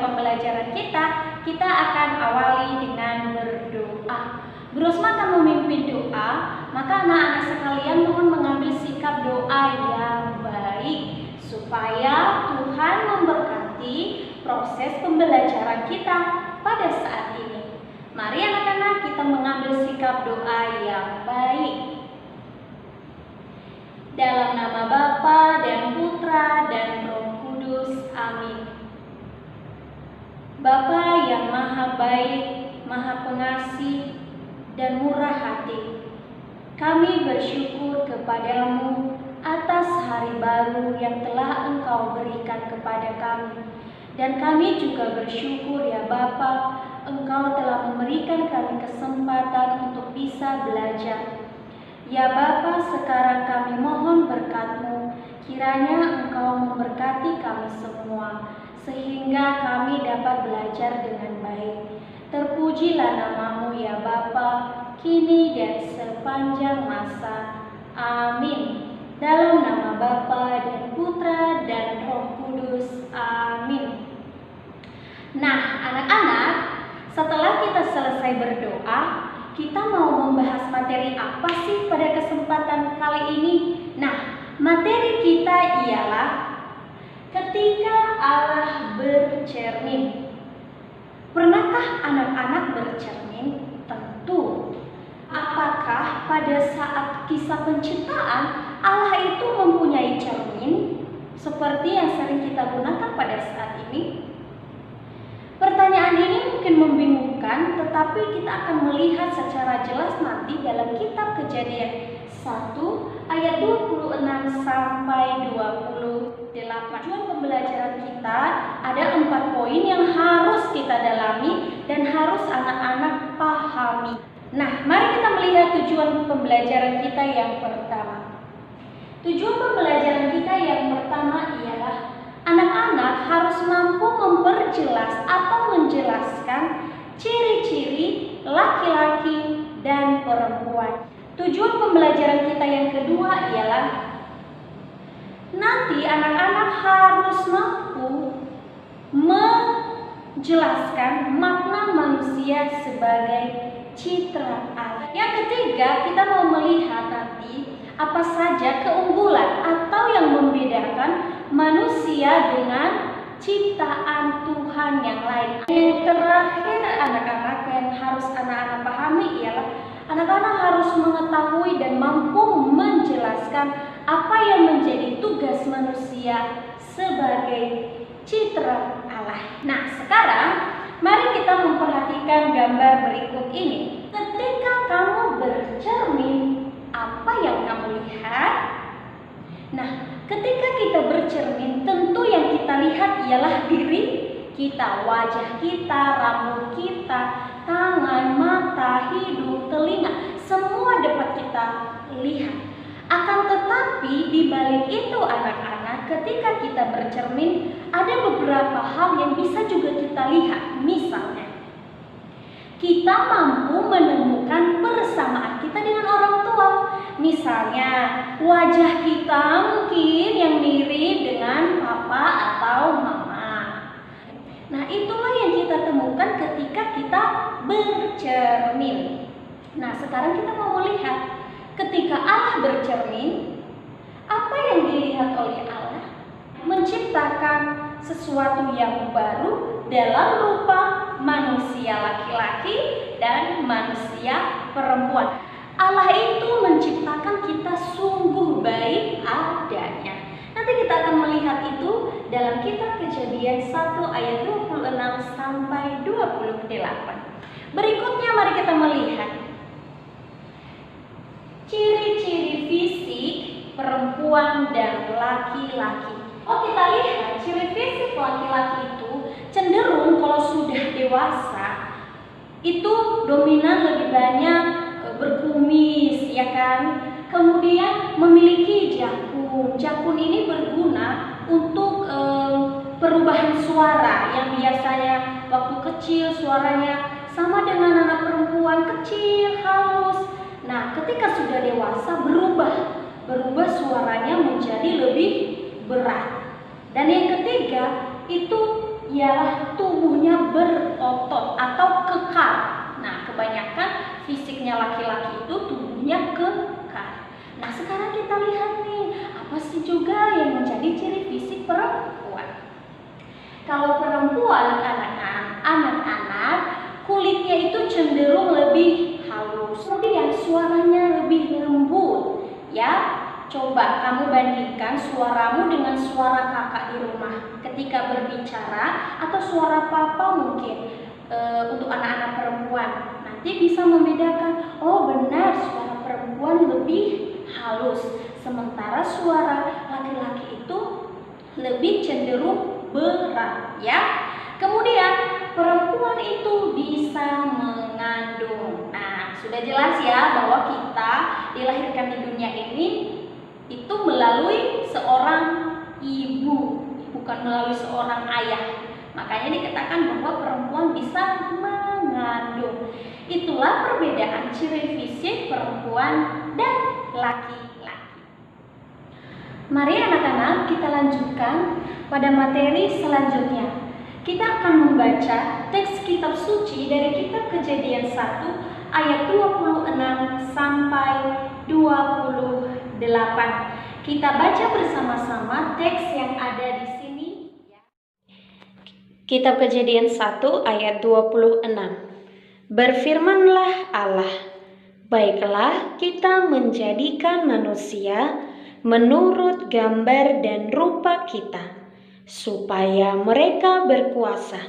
pembelajaran kita akan awali dengan berdoa. Bu Rosma akan memimpin doa, maka anak-anak sekalian mohon mengambil sikap doa yang baik supaya Tuhan memberkati proses pembelajaran kita pada saat ini. Mari anak-anak kita mengambil sikap doa yang baik. Dalam nama Bapa dan Putra dan Roh Kudus. Amin. Bapa yang maha baik, maha pengasih, dan murah hati, kami bersyukur kepadamu atas hari baru yang telah Engkau berikan kepada kami. Dan kami juga bersyukur ya Bapa, Engkau telah memberikan kami kesempatan untuk bisa belajar. Ya Bapa, sekarang kami mohon berkat-Mu, kiranya Engkau memberkati kami semua, sehingga kami dapat belajar dengan baik. Terpujilah nama-Mu ya Bapa, kini dan sepanjang masa. Amin. Dalam nama Bapa dan Putra dan Roh Kudus. Amin. Nah, anak-anak, setelah kita selesai berdoa, kita mau membahas materi apa sih pada kesempatan kali ini? Nah, materi kita ialah ketika Allah bercermin. Pernahkah anak-anak bercermin? Tentu. Apakah pada saat kisah penciptaan Allah itu mempunyai cermin seperti yang sering kita gunakan pada saat ini? Pertanyaan ini mungkin membingungkan, tetapi kita akan melihat secara jelas nanti dalam kitab Kejadian 1 ayat 26 sampai 28. Tujuan pembelajaran kita ada 4 poin yang harus kita dalami dan harus anak-anak pahami. Nah, mari kita melihat tujuan pembelajaran kita yang pertama. Tujuan pembelajaran kita yang pertama ialah anak-anak harus mampu memperjelas atau menjelaskan ciri-ciri laki-laki dan perempuan. Tujuan pembelajaran kita yang kedua ialah nanti anak-anak harus mampu menjelaskan makna manusia sebagai citra Allah. Yang ketiga, kita mau melihat nanti apa saja keunggulan atau yang membedakan manusia dengan ciptaan Tuhan yang lain. Yang terakhir anak-anak yang harus anak-anak pahami ialah anak-anak harus mengetahui dan mampu menjelaskan apa yang menjadi tugas manusia sebagai citra Allah. Nah, sekarang mari kita memperhatikan gambar berikut ini. Ketika kamu bercermin, apa yang kamu lihat? Nah, ketika kita bercermin, tentu yang kita lihat ialah diri kita, wajah kita, rambut kita, tangan, mata, hidung, telinga, semua dapat kita lihat. Akan tetapi di balik itu anak-anak, ketika kita bercermin, ada beberapa hal yang bisa juga kita lihat. Misalnya, kita mampu menemukan persamaan kita dengan orang tua. Misalnya, wajah kita mungkin yang mirip dengan papa atau mama. Nah, itulah yang kita temukan ketika kita bercermin. Nah, sekarang kita mau melihat ketika Allah bercermin, apa yang dilihat oleh Allah? Menciptakan sesuatu yang baru dalam rupa manusia laki-laki dan manusia perempuan. Allah itu menciptakan kita sungguh baik adanya. Nanti kita akan melihat itu dalam kitab Kejadian 1 ayat 26 sampai 28. Berikutnya mari kita melihat ciri-ciri fisik perempuan dan laki-laki. Oh, kita lihat ciri fisik laki-laki itu cenderung kalau sudah dewasa itu dominan lebih banyak berkumis, ya kan? Kemudian memiliki jakun. Jakun ini berguna untuk perubahan suara yang biasanya waktu kecil suaranya sama dengan anak perempuan kecil, halus. Nah, ketika sudah dewasa berubah suaranya menjadi lebih berat. Dan yang ketiga itu ialah tubuhnya berotot atau kekar. Nah, kebanyakan fisiknya laki-laki itu tubuhnya kekar. Nah, sekarang kita lihat nih, apa sih juga yang menjadi ciri fisik perempuan? Kalau perempuan, anak-anak, kulitnya itu cenderung lebih halus, kemudian suaranya lebih lembut. Ya, coba kamu bandingkan suaramu dengan suara kakak di rumah ketika berbicara, atau suara papa mungkin untuk anak-anak perempuan. Nanti bisa membedakan, oh benar suara perempuan lebih halus, sementara suara laki-laki itu lebih cenderung berat, ya. Kemudian perempuan itu bisa mengandung. Nah, sudah jelas ya bahwa kita dilahirkan di dunia ini itu melalui seorang ibu, bukan melalui seorang ayah. Makanya dikatakan bahwa perempuan bisa mengandung. Itulah perbedaan ciri fisik perempuan dan laki-laki. Mari anak-anak kita lanjutkan pada materi selanjutnya. Kita akan membaca teks kitab suci dari kitab Kejadian 1 ayat 26 sampai 28. Kita baca bersama-sama teks yang ada di sini. Kitab Kejadian 1 ayat 26. Berfirmanlah Allah, baiklah kita menjadikan manusia menurut gambar dan rupa kita, supaya mereka berkuasa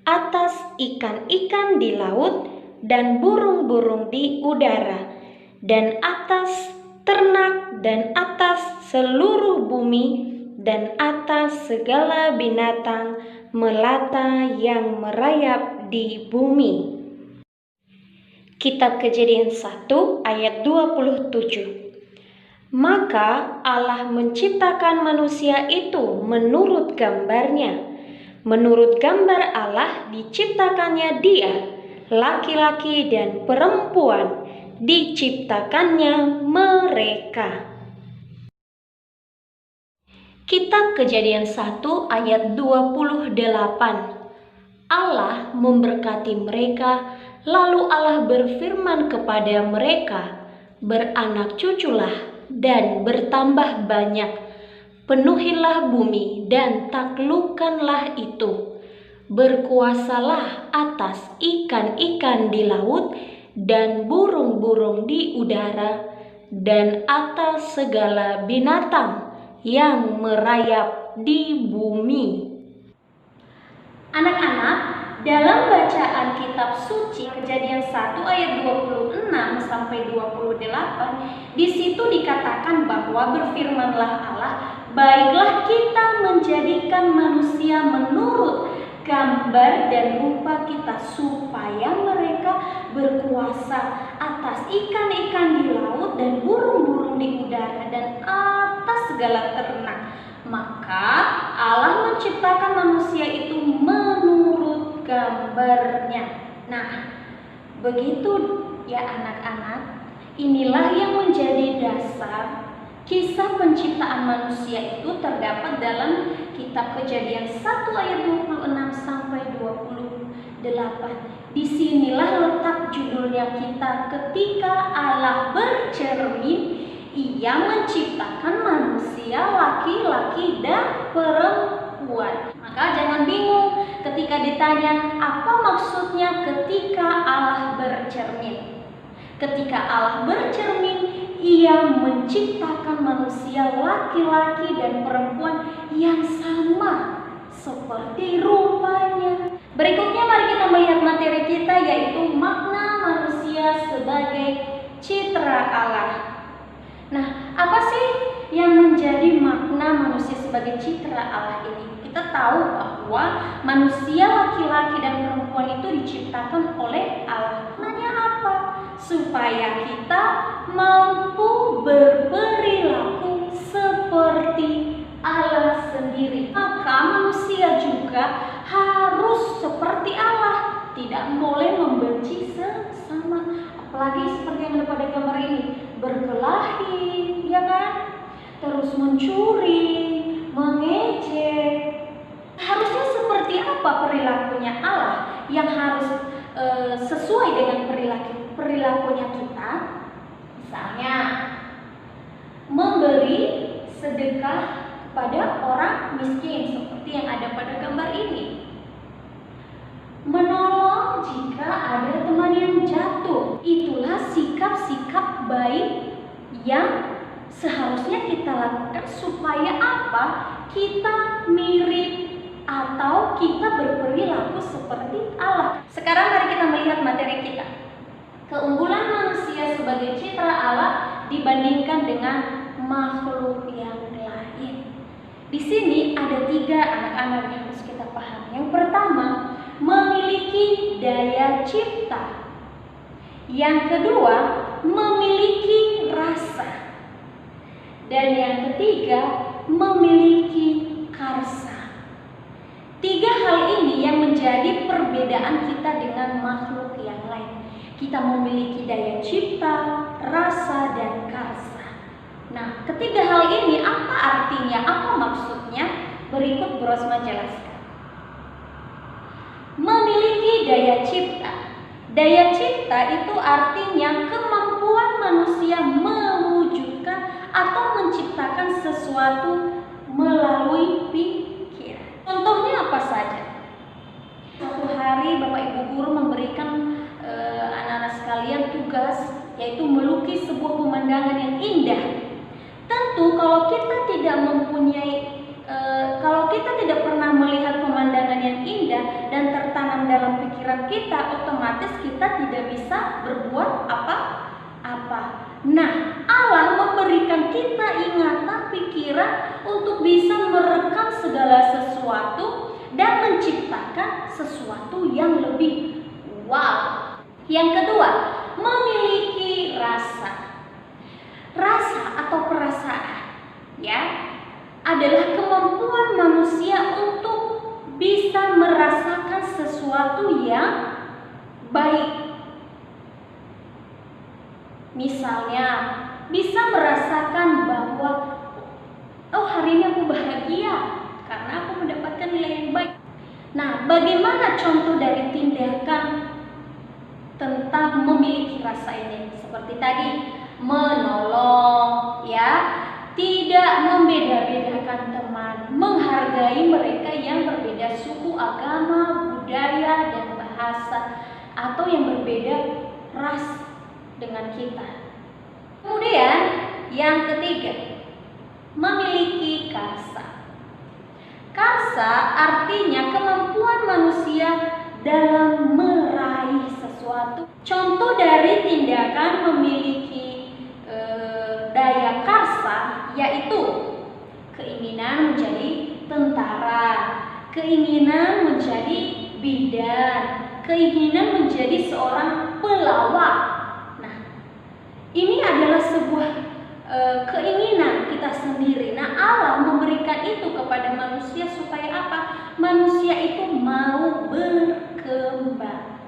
atas ikan-ikan di laut dan burung-burung di udara, dan atas ternak, dan atas seluruh bumi, dan atas segala binatang melata yang merayap di bumi. Kitab Kejadian 1 ayat 27. Maka Allah menciptakan manusia itu menurut gambarnya. Menurut gambar Allah diciptakannya dia, laki-laki dan perempuan diciptakannya mereka. Kitab Kejadian 1 ayat 28. Allah memberkati mereka, lalu Allah berfirman kepada mereka, beranak cuculah dan bertambah banyak, penuhilah bumi dan taklukkanlah itu, berkuasalah atas ikan-ikan di laut dan burung-burung di udara, dan atas segala binatang yang merayap di bumi. Anak-anak, dalam bacaan kitab suci Kejadian 1 ayat 26 sampai 28, di situ dikatakan bahwa berfirmanlah Allah, baiklah kita menjadikan manusia menurut gambar dan rupa kita, supaya mereka berkuasa atas ikan-ikan di laut dan burung-burung di udara, dan atas segala ternak. Maka Allah menciptakan manusia itu menurut gambarnya. Nah, begitu ya anak-anak. Inilah yang menjadi dasar kisah penciptaan manusia itu terdapat dalam kitab Kejadian 1 ayat 26 sampai 28. Disinilah letak judulnya kita, ketika Allah bercermin. Ia menciptakan manusia laki-laki dan perempuan. Maka jangan bingung ketika ditanya apa maksudnya ketika Allah bercermin. Ketika Allah bercermin, Ia menciptakan manusia laki-laki dan perempuan yang sama seperti rupanya. Berikutnya mari kita melihat materi kita, yaitu makna manusia sebagai citra Allah. Nah, apa sih yang menjadi makna manusia sebagai citra Allah ini? Kita tahu bahwa manusia laki-laki dan perempuan itu diciptakan oleh Allah. Maknanya apa? Supaya kita mampu berperilaku seperti Allah sendiri. Maka manusia juga harus seperti Allah, tidak boleh membenci sesama. Apalagi seperti yang ada pada gambar ini, berkelahi, ya kan? Terus mencuri, mengejek. Harusnya seperti apa yang harus sesuai dengan perilakunya kita. Misalnya memberi sedekah kepada orang miskin seperti yang ada pada gambar ini. Menolong jika ada teman yang jatuh. Itulah sikap-sikap baik yang seharusnya kita lakukan supaya apa? Kita mirip atau kita berperilaku seperti Allah. Sekarang mari kita melihat materi kita. Keunggulan manusia sebagai citra Allah dibandingkan dengan makhluk yang lain. Di sini ada 3 anak-anak yang harus kita pahami. Yang pertama, memiliki daya cipta. Yang kedua, memiliki rasa. Dan yang ketiga, memiliki karsa. 3 hal ini yang menjadi perbedaan kita dengan makhluk yang lain. Kita memiliki daya cipta, rasa, dan karsa. Nah, ketiga hal ini apa artinya? Apa maksudnya? Berikut Bu Rosma jelaskan. Memiliki daya cipta. Daya cipta itu artinya kemampuan manusia mewujudkan atau menciptakan sesuatu melalui pikiran. Contohnya apa saja? Suatu hari Bapak Ibu guru memberikan anak-anak sekalian tugas, yaitu melukis sebuah pemandangan yang indah. Tentu kalau kita tidak pernah melihat pemandangan yang indah dan tertanam dalam pikiran kita, otomatis kita tidak bisa berbuat apa-apa. Nah, Allah memberikan kita ingatan, pikiran untuk bisa merekam segala sesuatu dan menciptakan sesuatu yang lebih wow. Yang kedua, memiliki rasa. Rasa atau perasaan, ya, adalah kemampuan manusia untuk bisa merasakan sesuatu yang baik. Misalnya, bisa merasakan bahwa hari ini aku bahagia karena aku mendapatkan nilai yang baik. Nah, bagaimana contoh dari tindakan tentang memiliki rasa ini? Seperti tadi, menolong, ya, tidak membeda-bedakan teman, menghargai mereka yang berbeda suku, agama, budaya, dan bahasa, atau yang berbeda ras dengan kita. Kemudian yang ketiga, memiliki karsa. Karsa artinya kemampuan manusia dalam meraih sesuatu. Contoh dari tindakan memiliki daya karsa yaitu keinginan menjadi tentara, keinginan menjadi bidan, keinginan menjadi seorang pelawak. Nah, ini adalah sebuah keinginan kita sendiri. Nah, Allah memberikan itu kepada manusia supaya apa? Manusia itu mau berkembang.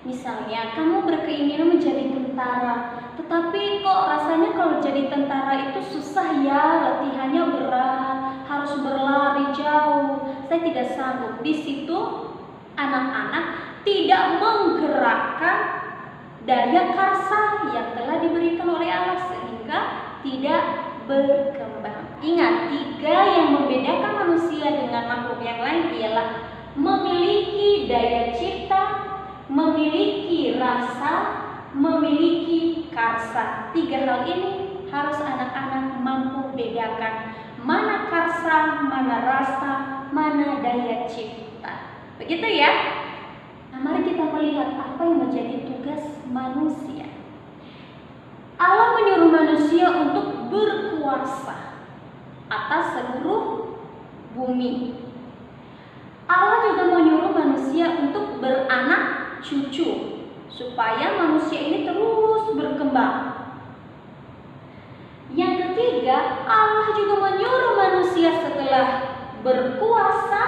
Misalnya, kamu berkeinginan menjadi tentara, tetapi kok rasanya kalau jadi tentara itu susah ya, latihannya berat, harus berlari jauh, saya tidak sanggup. Di situ anak-anak tidak menggerakkan daya karsa yang telah diberikan oleh Allah sehingga tidak berkembang. Ingat, 3 yang membedakan manusia dengan makhluk yang lain ialah memiliki daya cipta, memiliki rasa, memiliki karsa. 3 hal ini harus anak-anak mampu bedakan mana karsa, mana rasa, mana daya cipta. Begitu ya? Nah, mari kita melihat apa yang menjadi tugas manusia. Allah menyuruh manusia untuk berkuasa atas seluruh bumi. Allah juga menyuruh manusia untuk beranak cucu supaya manusia ini terus berkembang. Yang ketiga, Allah juga menyuruh manusia setelah berkuasa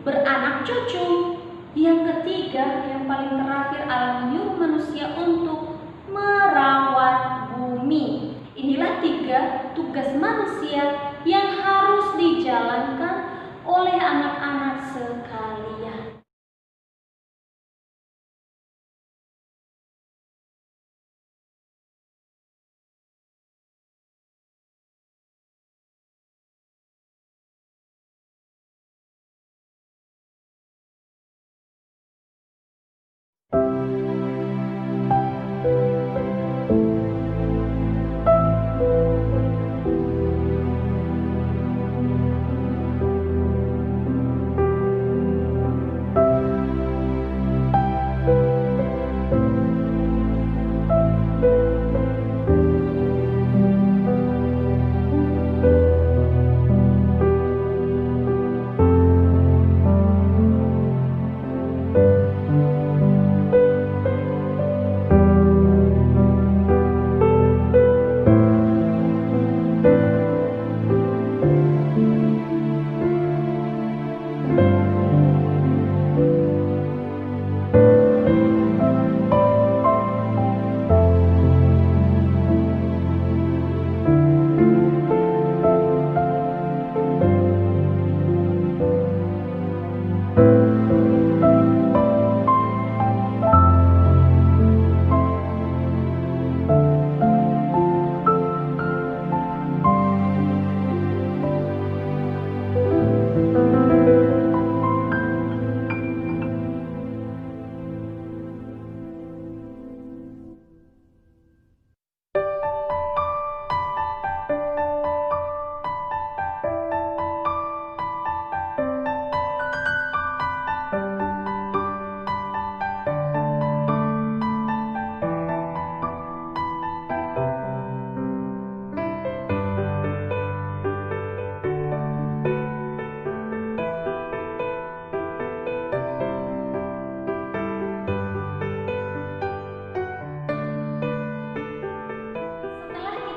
beranak cucu. Yang ketiga, yang paling terakhir, Allah menyuruh manusia untuk merawat bumi. Inilah 3 tugas manusia yang harus dijalankan oleh anak-anak sekalian.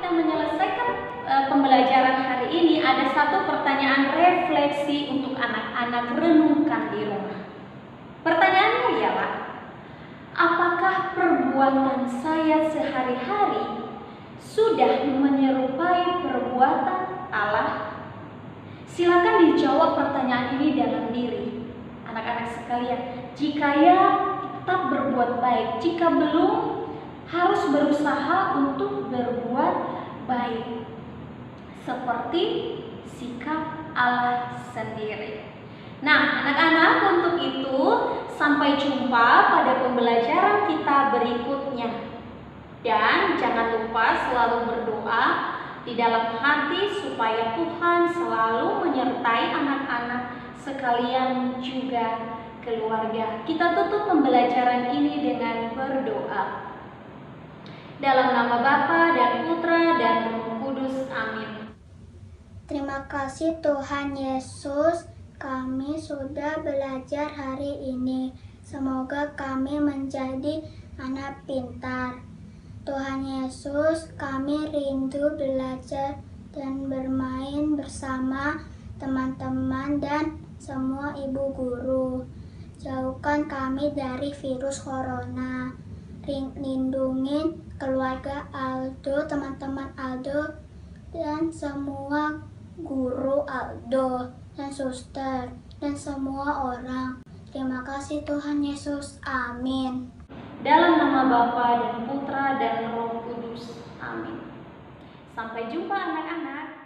kita menyelesaikan pembelajaran hari ini, ada satu pertanyaan refleksi untuk anak-anak renungkan di rumah. Pertanyaannya ialah, apakah perbuatan saya sehari-hari sudah menyerupai perbuatan Allah? Silakan dijawab pertanyaan ini dalam diri anak-anak sekalian. Jika ya, tetap berbuat baik. Jika belum, harus berusaha untuk berbuat baik seperti sikap Allah sendiri. Nah, anak-anak, untuk itu sampai jumpa pada pembelajaran kita berikutnya. Dan jangan lupa selalu berdoa di dalam hati supaya Tuhan selalu menyertai anak-anak sekalian juga keluarga. Kita tutup pembelajaran ini dengan berdoa. Dalam nama Bapa dan Putra dan Roh Kudus. Amin. Terima kasih Tuhan Yesus, kami sudah belajar hari ini. Semoga kami menjadi anak pintar. Tuhan Yesus, kami rindu belajar dan bermain bersama teman-teman dan semua ibu guru. Jauhkan kami dari virus corona. Lindungi keluarga Aldo, teman-teman Aldo, dan semua guru Aldo dan suster dan semua orang. Terima kasih Tuhan Yesus. Amin. Dalam nama Bapa dan Putra dan Roh Kudus. Amin. Sampai jumpa anak-anak.